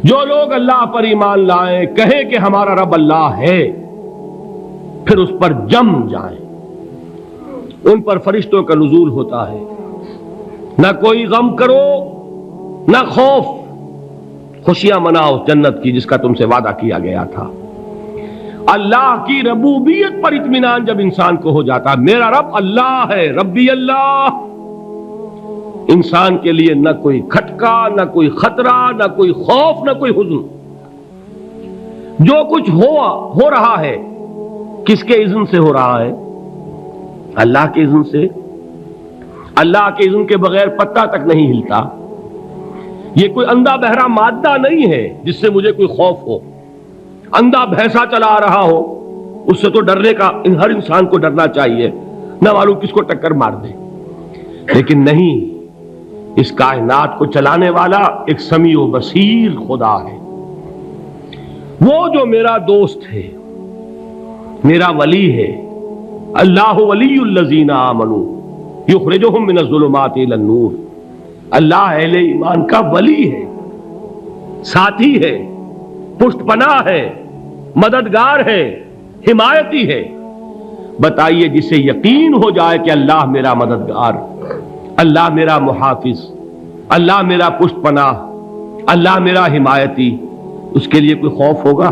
جو لوگ اللہ پر ایمان لائیں، کہیں کہ ہمارا رب اللہ ہے، پھر اس پر جم جائیں، ان پر فرشتوں کا نزول ہوتا ہے، نہ کوئی غم کرو نہ خوف، خوشیاں مناؤ جنت کی جس کا تم سے وعدہ کیا گیا تھا۔ اللہ کی ربوبیت پر اطمینان جب انسان کو ہو جاتا، میرا رب اللہ ہے، ربی اللہ، انسان کے لیے نہ کوئی کھٹکا، نہ کوئی خطرہ، نہ کوئی خوف، نہ کوئی حزن۔ جو کچھ ہو رہا ہے کس کے اذن سے ہو رہا ہے؟ اللہ کے اذن سے۔ اللہ کے اذن کے بغیر پتہ تک نہیں ہلتا۔ یہ کوئی اندھا بہرا مادہ نہیں ہے جس سے مجھے کوئی خوف ہو۔ اندھا بھینسا چلا آ رہا ہو، اس سے تو ڈرنے کا ہر انسان کو ڈرنا چاہیے، نہ معلوم کس کو ٹکر مار دے۔ لیکن نہیں، اس کائنات کو چلانے والا ایک سمیع و بصیر خدا ہے، وہ جو میرا دوست ہے، میرا ولی ہے۔ اللہ ولی الذین آمنوا یخرجہم من الظلمات الی النور۔ اللہ اہل ایمان کا ولی ہے، ساتھی ہے، پشت پناہ ہے، مددگار ہے، حمایتی ہے۔ بتائیے جسے یقین ہو جائے کہ اللہ میرا مددگار، اللہ میرا محافظ، اللہ میرا پشت پناہ، اللہ میرا حمایتی، اس کے لیے کوئی خوف ہوگا؟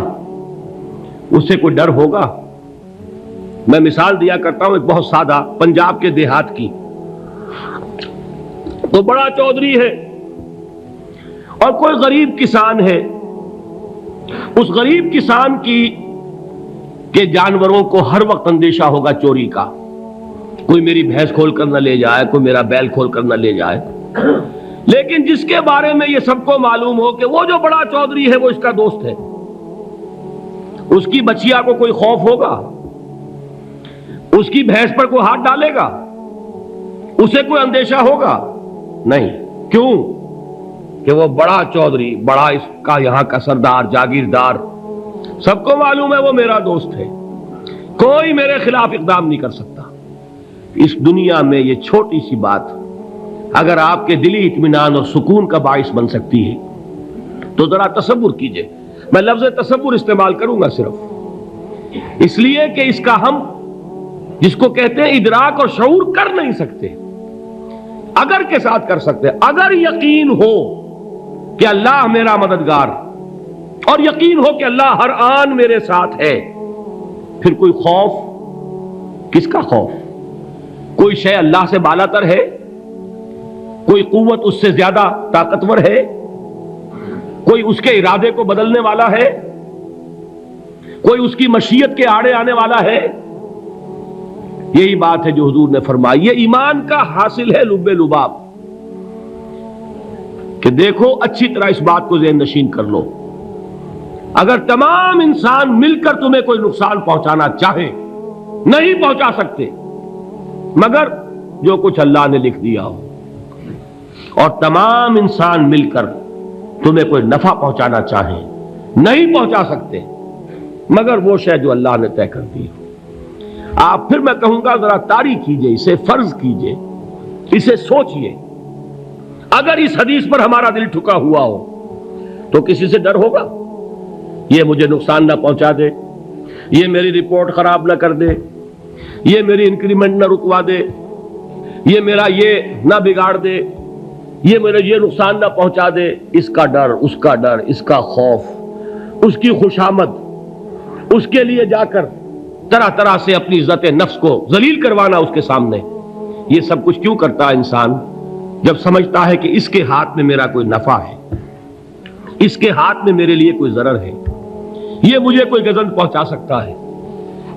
اس سے کوئی ڈر ہوگا؟ میں مثال دیا کرتا ہوں ایک بہت سادہ، پنجاب کے دیہات کی۔ تو بڑا چودھری ہے اور کوئی غریب کسان ہے۔ اس غریب کسان کے جانوروں کو ہر وقت اندیشہ ہوگا چوری کا، کوئی میری بھینس کھول کر نہ لے جائے، کوئی میرا بیل کھول کر نہ لے جائے۔ لیکن جس کے بارے میں یہ سب کو معلوم ہو کہ وہ جو بڑا چودھری ہے وہ اس کا دوست ہے، اس کی بچیا کو کوئی خوف ہوگا؟ اس کی بھینس پر کوئی ہاتھ ڈالے گا؟ اسے کوئی اندیشہ ہوگا؟ نہیں۔ کیوں؟ کہ وہ بڑا چودھری، بڑا اس کا یہاں کا سردار، جاگیردار، سب کو معلوم ہے وہ میرا دوست ہے، کوئی میرے خلاف اقدام نہیں کر سکتا۔ اس دنیا میں یہ چھوٹی سی بات اگر آپ کے دلی اطمینان اور سکون کا باعث بن سکتی ہے تو ذرا تصور کیجئے۔ میں لفظ تصور استعمال کروں گا صرف اس لیے کہ اس کا ہم جس کو کہتے ہیں ادراک اور شعور کر نہیں سکتے، اگر کے ساتھ کر سکتے۔ اگر یقین ہو کہ اللہ میرا مددگار اور یقین ہو کہ اللہ ہر آن میرے ساتھ ہے، پھر کوئی خوف، کس کا خوف؟ کوئی شے اللہ سے بالاتر ہے؟ کوئی قوت اس سے زیادہ طاقتور ہے؟ کوئی اس کے ارادے کو بدلنے والا ہے؟ کوئی اس کی مشیت کے آڑے آنے والا ہے؟ یہی بات ہے جو حضور نے فرمائی۔ یہ ایمان کا حاصل ہے لب لباب، کہ دیکھو اچھی طرح اس بات کو ذہن نشین کر لو، اگر تمام انسان مل کر تمہیں کوئی نقصان پہنچانا چاہے نہیں پہنچا سکتے، مگر جو کچھ اللہ نے لکھ دیا ہو، اور تمام انسان مل کر تمہیں کوئی نفع پہنچانا چاہیں نہیں پہنچا سکتے، مگر وہ شے جو اللہ نے طے کر دی ہو۔ آپ پھر میں کہوں گا ذرا طاری کیجئے، اسے فرض کیجئے، اسے سوچئے۔ اگر اس حدیث پر ہمارا دل ٹھکا ہوا ہو تو کسی سے ڈر ہوگا؟ یہ مجھے نقصان نہ پہنچا دے، یہ میری رپورٹ خراب نہ کر دے، یہ میری انکریمنٹ نہ رکوا دے، یہ میرا یہ نہ بگاڑ دے، یہ میرا یہ نقصان نہ پہنچا دے۔ اس کا ڈر، اس کا ڈر، اس کا خوف، اس کی خوشامد، اس کے لیے جا کر طرح طرح سے اپنی عزت نفس کو ذلیل کروانا اس کے سامنے، یہ سب کچھ کیوں کرتا ہے انسان؟ جب سمجھتا ہے کہ اس کے ہاتھ میں میرا کوئی نفع ہے، اس کے ہاتھ میں میرے لیے کوئی ضرر ہے، یہ مجھے کوئی گزن پہنچا سکتا ہے،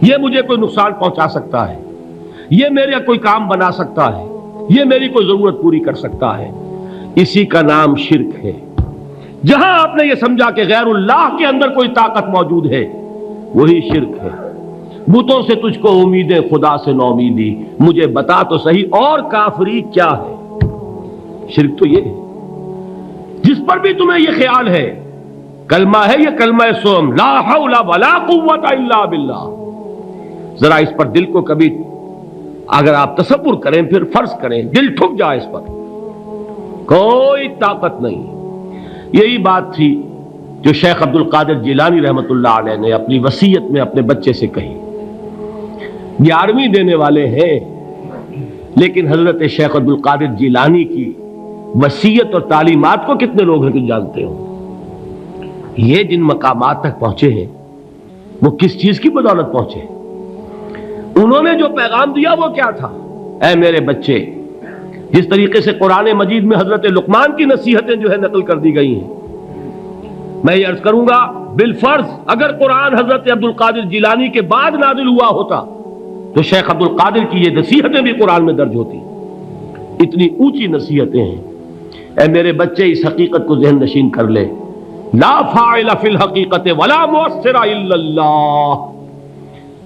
یہ مجھے کوئی نقصان پہنچا سکتا ہے، یہ میرا کوئی کام بنا سکتا ہے، یہ میری کوئی ضرورت پوری کر سکتا ہے، اسی کا نام شرک ہے۔ جہاں آپ نے یہ سمجھا کہ غیر اللہ کے اندر کوئی طاقت موجود ہے، وہی شرک ہے۔ بتوں سے تجھ کو امیدیں، خدا سے نومیدی، مجھے بتا تو صحیح اور کافری کیا ہے؟ شرک تو یہ ہے۔ جس پر بھی تمہیں یہ خیال ہے، کلمہ ہے یہ کلمہ سوم، لا حول ولا قوت الا باللہ، ذرا اس پر دل کو کبھی اگر آپ تصور کریں، پھر فرض کریں، دل ٹھک جائے اس پر، کوئی طاقت نہیں۔ یہی بات تھی جو شیخ عبد القادر جیلانی رحمۃ اللہ علیہ نے اپنی وصیت میں اپنے بچے سے کہی. 11ویں دینے والے ہیں، لیکن حضرت شیخ عبد القادر جیلانی کی وصیت اور تعلیمات کو کتنے لوگ ہیں کہ جانتے ہو؟ یہ جن مقامات تک پہنچے ہیں وہ کس چیز کی بدولت پہنچے؟ انہوں نے جو پیغام دیا وہ کیا تھا؟ اے میرے بچے، جس طریقے سے قرآن مجید میں حضرت لقمان کی نصیحتیں جو ہے نقل کر دی گئی ہیں، میں یہ عرض کروں گا بالفرض اگر قرآن حضرت عبد القادر جیلانی کے بعد نازل ہوا ہوتا تو شیخ عبد القادر کی یہ نصیحتیں بھی قرآن میں درج ہوتی. اتنی اونچی نصیحتیں ہیں. اے میرے بچے، اس حقیقت کو ذہن نشین کر لے، لا فاعل فی الحقیقت ولا مؤثر الا اللہ.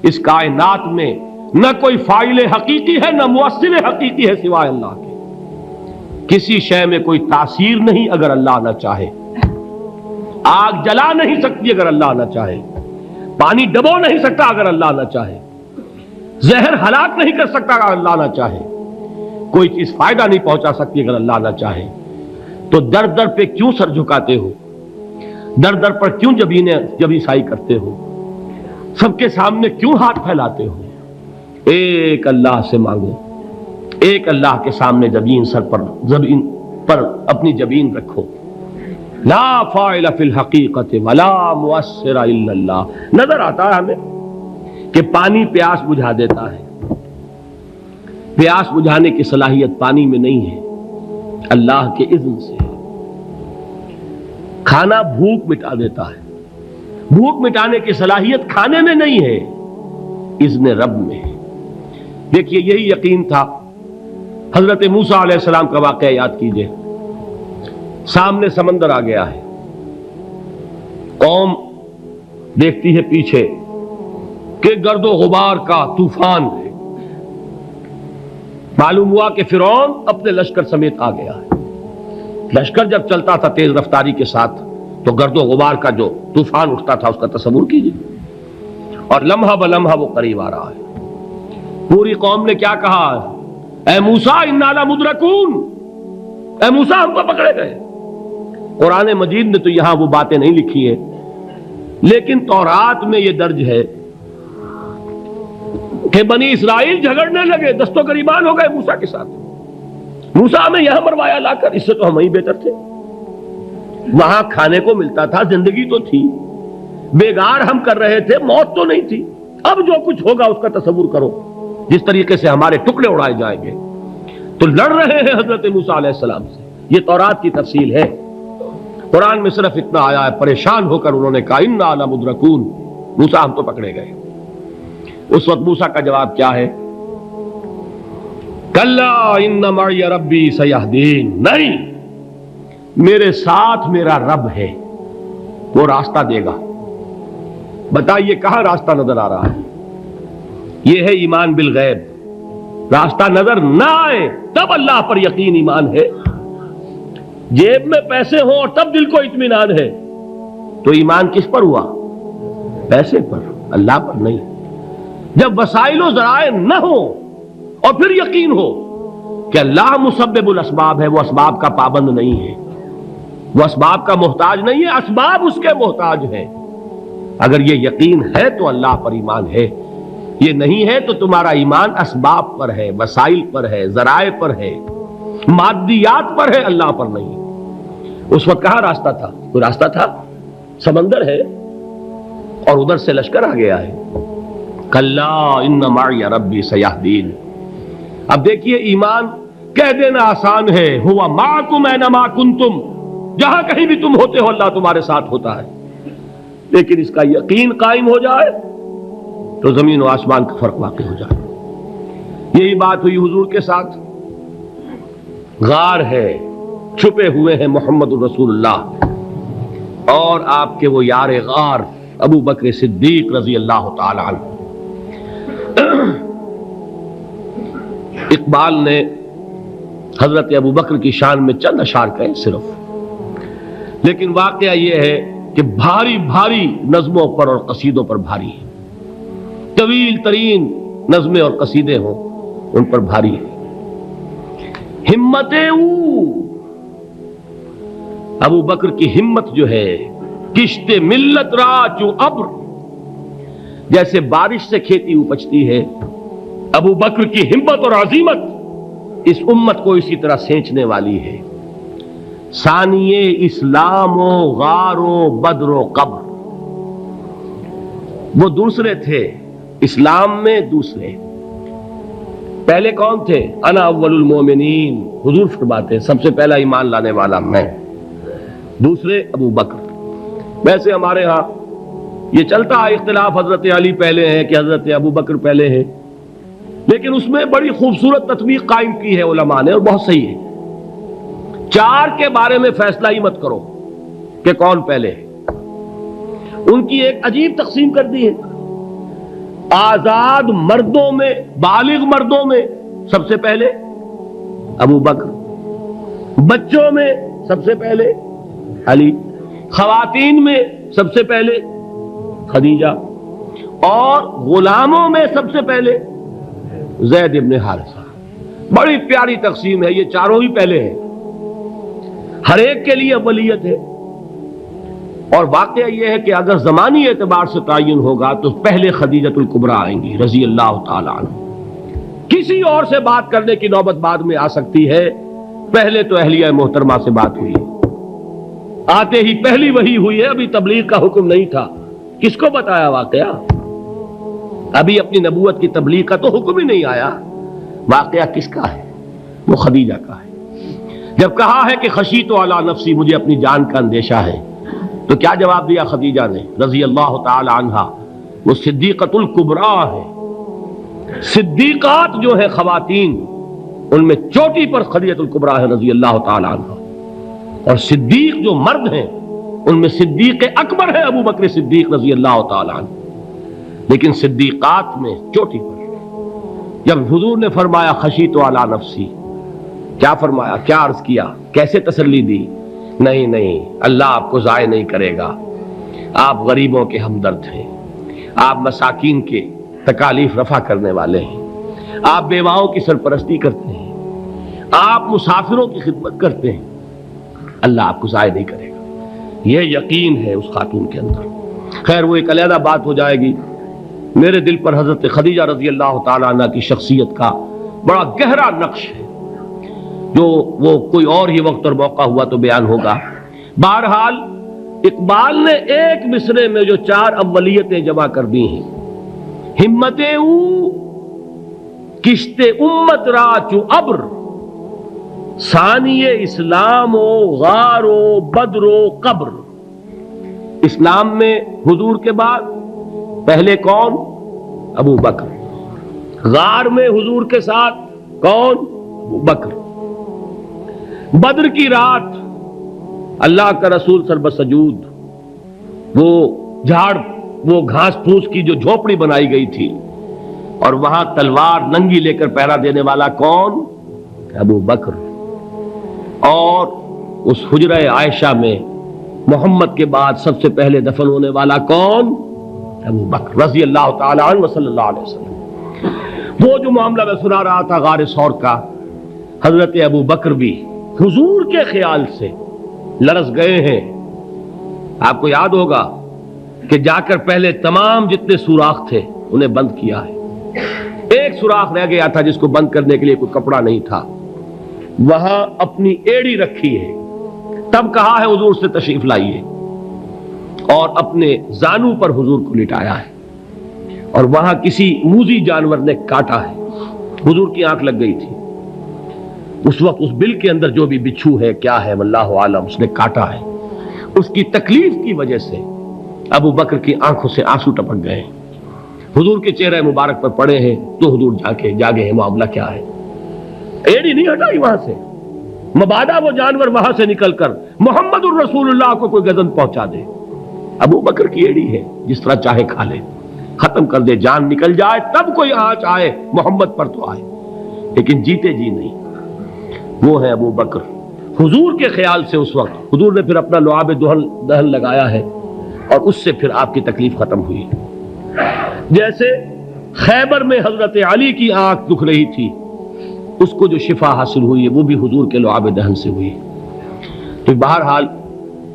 اس کائنات میں نہ کوئی فاعل حقیقی ہے نہ مؤثر حقیقی ہے سوائے اللہ کے. کسی شے میں کوئی تاثیر نہیں اگر اللہ نہ چاہے. آگ جلا نہیں سکتی اگر اللہ نہ چاہے. پانی ڈبو نہیں سکتا اگر اللہ نہ چاہے. زہر ہلاک نہیں کر سکتا اگر اللہ نہ چاہے. کوئی چیز فائدہ نہیں پہنچا سکتی اگر اللہ نہ چاہے. تو در در پہ کیوں سر جھکاتے ہو؟ در در پر کیوں جبیں سائی کرتے ہو؟ سب کے سامنے کیوں ہاتھ پھیلاتے ہو؟ ایک اللہ سے مانگو. ایک اللہ کے سامنے زمین پر اپنی جبین رکھو. لا فاعل فی الحقیقت ولا مؤثر الا اللہ. نظر آتا ہے ہمیں کہ پانی پیاس بجھا دیتا ہے. پیاس بجھانے کی صلاحیت پانی میں نہیں ہے، اللہ کے اذن سے. کھانا بھوک مٹا دیتا ہے. بھوک مٹانے کی صلاحیت کھانے میں نہیں ہے، اذن رب میں ہے. دیکھیے یہی یقین تھا. حضرت موسیٰ علیہ السلام کا واقعہ یاد کیجئے. سامنے سمندر آ گیا ہے. قوم دیکھتی ہے پیچھے کہ گرد و غبار کا طوفان ہے. معلوم ہوا کہ فرعون اپنے لشکر سمیت آ گیا ہے. لشکر جب چلتا تھا تیز رفتاری کے ساتھ تو گرد و غبار کا جو طوفان اٹھتا تھا اس کا تصور کیجیے. اور لمحہ بلمحہ وہ قریب آ رہا ہے. پوری قوم نے کیا کہا؟ اے موسیٰ انا لمدرکون. اے موسیٰ ہم کو پکڑے گئے. قرآن مجید نے تو یہاں وہ باتیں نہیں لکھی ہیں، لیکن تورات میں یہ درج ہے کہ بنی اسرائیل جھگڑنے لگے، دست و گریبان ہو گئے موسیٰ کے ساتھ. موسیٰ ہمیں یہاں مروایا لا کر، اس سے تو ہم ہی بہتر تھے. وہاں کھانے کو ملتا تھا، زندگی تو تھی، بیگار ہم کر رہے تھے، موت تو نہیں تھی. اب جو کچھ ہوگا اس کا تصور کرو، جس طریقے سے ہمارے ٹکڑے اڑائے جائیں گے. تو لڑ رہے ہیں حضرت موسیٰ علیہ السلام سے. یہ تورات کی تفصیل ہے. قرآن میں صرف اتنا آیا ہے، پریشان ہو کر انہوں نے کہا انا لمدرکون. موسیٰ ہم تو پکڑے گئے. اس وقت موسیٰ کا جواب کیا ہے؟ کلا ان معی ربی سیہدین. نہیں، میرے ساتھ میرا رب ہے، وہ راستہ دے گا. بتائیے کہاں راستہ نظر آ رہا ہے؟ یہ ہے ایمان بالغیب. راستہ نظر نہ آئے تب اللہ پر یقین ایمان ہے. جیب میں پیسے ہوں اور تب دل کو اطمینان ہے تو ایمان کس پر ہوا؟ پیسے پر، اللہ پر نہیں. جب وسائل و ذرائع نہ ہو اور پھر یقین ہو کہ اللہ مسبب الاسباب ہے، وہ اسباب کا پابند نہیں ہے، وہ اسباب کا محتاج نہیں ہے، اسباب اس کے محتاج ہیں. اگر یہ یقین ہے تو اللہ پر ایمان ہے. یہ نہیں ہے تو تمہارا ایمان اسباب پر ہے، وسائل پر ہے، ذرائع پر ہے، مادیات پر ہے، اللہ پر نہیں. اس وقت کہاں راستہ تھا؟ کوئی راستہ تھا؟ سمندر ہے اور ادھر سے لشکر آ گیا ہے. کلا ان معی ربی سیہدین. اب دیکھیے ایمان کہہ دینا آسان ہے، ہوا معکم اینما کنتم. جہاں کہیں بھی تم ہوتے ہو اللہ تمہارے ساتھ ہوتا ہے. لیکن اس کا یقین قائم ہو جائے تو زمین و آسمان کا فرق واقع ہو جائے. یہی بات ہوئی حضور کے ساتھ. غار ہے، چھپے ہوئے ہیں محمد الرسول اللہ اور آپ کے وہ یار غار ابو بکر صدیق رضی اللہ تعالی عنہ. اقبال نے حضرت ابو بکر کی شان میں چند اشعار کہے صرف، لیکن واقعہ یہ ہے کہ بھاری بھاری نظموں پر اور قصیدوں پر بھاری ہے. طویل ترین نظمیں اور قصیدے ہوں ان پر بھاری ہے. ہمت ابو بکر کی ہمت جو ہے کشت ملت را چو ابر، جیسے بارش سے کھیتی اپجتی ہے، ابو بکر کی ہمت اور عزیمت اس امت کو اسی طرح سینچنے والی ہے۔ ثانیے اسلام و غار و بدر و قبر، وہ دوسرے تھے اسلام میں، دوسرے پہلے کون تھے؟ انا اول المومنین، حضور فرماتے ہیں سب سے پہلا ایمان لانے والا میں، دوسرے ابو بکر۔ ویسے ہمارے ہاں یہ چلتا ہے اختلاف، حضرت علی پہلے ہیں کہ حضرت ابو بکر پہلے ہیں، لیکن اس میں بڑی خوبصورت تطبیق قائم کی ہے علماء نے، اور بہت صحیح ہے۔ چار کے بارے میں فیصلہ ہی مت کرو کہ کون پہلے ہے، ان کی ایک عجیب تقسیم کر دی ہے۔ آزاد مردوں میں، بالغ مردوں میں سب سے پہلے ابو بکر، بچوں میں سب سے پہلے علی، خواتین میں سب سے پہلے خدیجہ، اور غلاموں میں سب سے پہلے زید ابن حارثہ۔ بڑی پیاری تقسیم ہے، یہ چاروں ہی پہلے ہیں، ہر ایک کے لیے اولیت ہے۔ اور واقعہ یہ ہے کہ اگر زمانی اعتبار سے تعین ہوگا تو پہلے خدیجۃ الکبریٰ آئیں گی رضی اللہ تعالی عنہ، کسی اور سے بات کرنے کی نوبت بعد میں آ سکتی ہے، پہلے تو اہلیہ محترمہ سے بات ہوئی ہے، آتے ہی پہلی وحی ہوئی ہے، ابھی تبلیغ کا حکم نہیں تھا۔ کس کو بتایا واقعہ؟ ابھی اپنی نبوت کی تبلیغ کا تو حکم ہی نہیں آیا، واقعہ کس کا ہے؟ وہ خدیجہ کا ہے۔ جب کہا ہے کہ خشیت علی نفسی، مجھے اپنی جان کا اندیشہ ہے، تو کیا جواب دیا خدیجہ نے رضی اللہ تعالی عنہا؟ وہ صدیقۃ الکبریٰ ہے، صدیقات جو ہے خواتین ان میں چوٹی پر خدیجۃ الکبریٰ ہے رضی اللہ تعالی عنہا، اور صدیق جو مرد ہیں ان میں صدیق اکبر ہے ابو بکر صدیق رضی اللہ تعالی عنہ، لیکن صدیقات میں چوٹی پر۔ جب حضور نے فرمایا خشیت علی نفسی، کیا فرمایا؟ کیا عرض کیا؟ کیسے تسلی دی؟ نہیں نہیں، اللہ آپ کو ضائع نہیں کرے گا، آپ غریبوں کے ہمدرد ہیں، آپ مساکین کے تکالیف رفع کرنے والے ہیں، آپ بیواؤں کی سرپرستی کرتے ہیں، آپ مسافروں کی خدمت کرتے ہیں، اللہ آپ کو ضائع نہیں کرے گا۔ یہ یقین ہے اس خاتون کے اندر۔ خیر وہ ایک علیحدہ بات ہو جائے گی۔ میرے دل پر حضرت خدیجہ رضی اللہ تعالی عنہ کی شخصیت کا بڑا گہرا نقش ہے، جو وہ کوئی اور ہی وقت اور موقع ہوا تو بیان ہوگا۔ بہرحال اقبال نے ایک مصرے میں جو چار اولیتیں جمع کر دی ہیں، ہمتیں او کشت امت را چو ابر، ثانی اسلام و غار و بدر و قبر۔ اسلام میں حضور کے بعد پہلے کون؟ ابو بکر۔ غار میں حضور کے ساتھ کون؟ ابو بکر۔ بدر کی رات اللہ کا رسول سربسجود وہ جھاڑ، وہ گھاس پھوس کی جو جھوپڑی بنائی گئی تھی، اور وہاں تلوار ننگی لے کر پہرا دینے والا کون؟ ابو بکر۔ اور اس حجرہ عائشہ میں محمد کے بعد سب سے پہلے دفن ہونے والا کون؟ ابو بکر رضی اللہ تعالی عنہ صلی اللہ علیہ وسلم۔ وہ جو معاملہ میں سنا رہا تھا غار ثور کا، حضرت ابو بکر بھی حضور کے خیال سے لرز گئے ہیں۔ آپ کو یاد ہوگا کہ جا کر پہلے تمام جتنے سوراخ تھے انہیں بند کیا ہے، ایک سوراخ رہ گیا تھا جس کو بند کرنے کے لیے کوئی کپڑا نہیں تھا، وہاں اپنی ایڑی رکھی ہے، تب کہا ہے حضور سے تشریف لائیے، اور اپنے زانو پر حضور کو لٹایا ہے، اور وہاں کسی موذی جانور نے کاٹا ہے، حضور کی آنکھ لگ گئی تھی، اس وقت اس بل کے اندر جو بھی بچھو ہے کیا ہے واللہ عالم، اس نے کاٹا ہے، اس کی تکلیف کی وجہ سے ابو بکر کی آنکھوں سے آنسو ٹپک گئے، حضور کے چہرے مبارک پر پڑے ہیں، تو حضور جاگے ہیں، معاملہ کیا ہے؟ ایڑی نہیں ہٹائی وہاں سے، مبادا وہ جانور وہاں سے نکل کر محمد الرسول اللہ کو کوئی گزن پہنچا دے، ابو بکر کی ایڑی ہے، جس طرح چاہے کھا لے، ختم کر دے، جان نکل جائے تب کوئی آنچ آئے محمد پر تو آئے، لیکن جیتے جی نہیں۔ وہ ہے ابو بکر حضور کے خیال سے۔ اس وقت حضور نے پھر اپنا لعاب دہن لگایا ہے، اور اس سے پھر آپ کی تکلیف ختم ہوئی۔ جیسے خیبر میں حضرت علی کی آنکھ دکھ رہی تھی، اس کو جو شفا حاصل ہوئی ہے وہ بھی حضور کے لعاب دہن سے ہوئی۔ تو بہرحال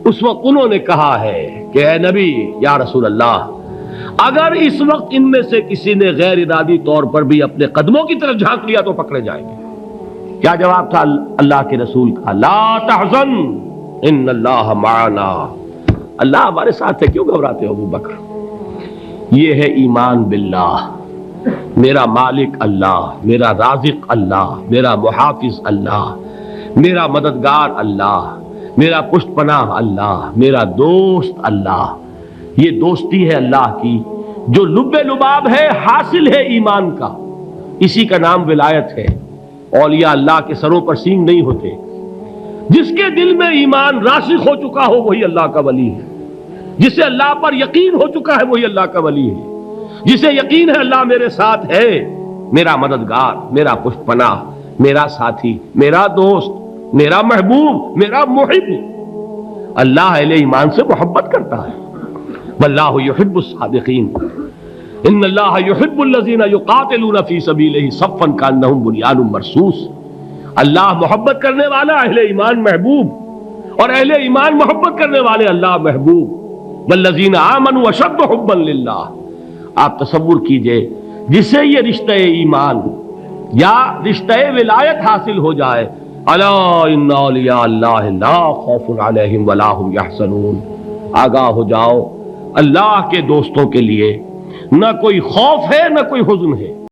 اس وقت انہوں نے کہا ہے کہ اے نبی یا رسول اللہ، اگر اس وقت ان میں سے کسی نے غیر ارادی طور پر بھی اپنے قدموں کی طرف جھانک لیا تو پکڑے جائیں گے۔ کیا جواب تھا اللہ کے رسول کا؟ لا تحزن ان اللہ معنا، اللہ ہمارے ساتھ ہے، کیوں گھبراتے ہو ابو بکر؟ یہ ہے ایمان باللہ، میرا مالک اللہ، میرا رازق اللہ، میرا محافظ اللہ، میرا مددگار اللہ، میرا پشت پناہ اللہ، میرا دوست اللہ۔ یہ دوستی ہے اللہ کی جو لب لباب ہے، حاصل ہے ایمان کا، اسی کا نام ولایت ہے۔ اولیاء اللہ کے سروں پر سینگ نہیں ہوتے، جس کے دل میں ایمان راسخ ہو چکا ہو وہی اللہ کا ولی ہے، جسے اللہ پر یقین ہو چکا ہے وہی اللہ کا ولی ہے، جسے یقین ہے اللہ میرے ساتھ ہے، میرا مددگار، میرا پشت پناہ، میرا ساتھی، میرا دوست، میرا محبوب، میرا محب۔ اللہ اہل ایمان سے محبت کرتا ہے، واللہ یحب الصادقین، ان اللہ یحب الذین یقاتلون فی سبیلہ صفا کانہم بنیان مرصوص۔ اللہ محبت کرنے والا، اہل ایمان محبوب، اور اہل ایمان محبت کرنے والے اللہ محبوب۔ والذین آمنوا اشد حبا للہ۔ آپ تصور کیجئے جسے یہ رشتہ ایمان یا رشتہ ولایت حاصل ہو جائے، الا ان اولیاء اللہ لا خوف علیہم ولا هم یحزنون، آگاہ ہو جاؤ، اللہ کے دوستوں کے لیے نہ کوئی خوف ہے نہ کوئی حزن ہے۔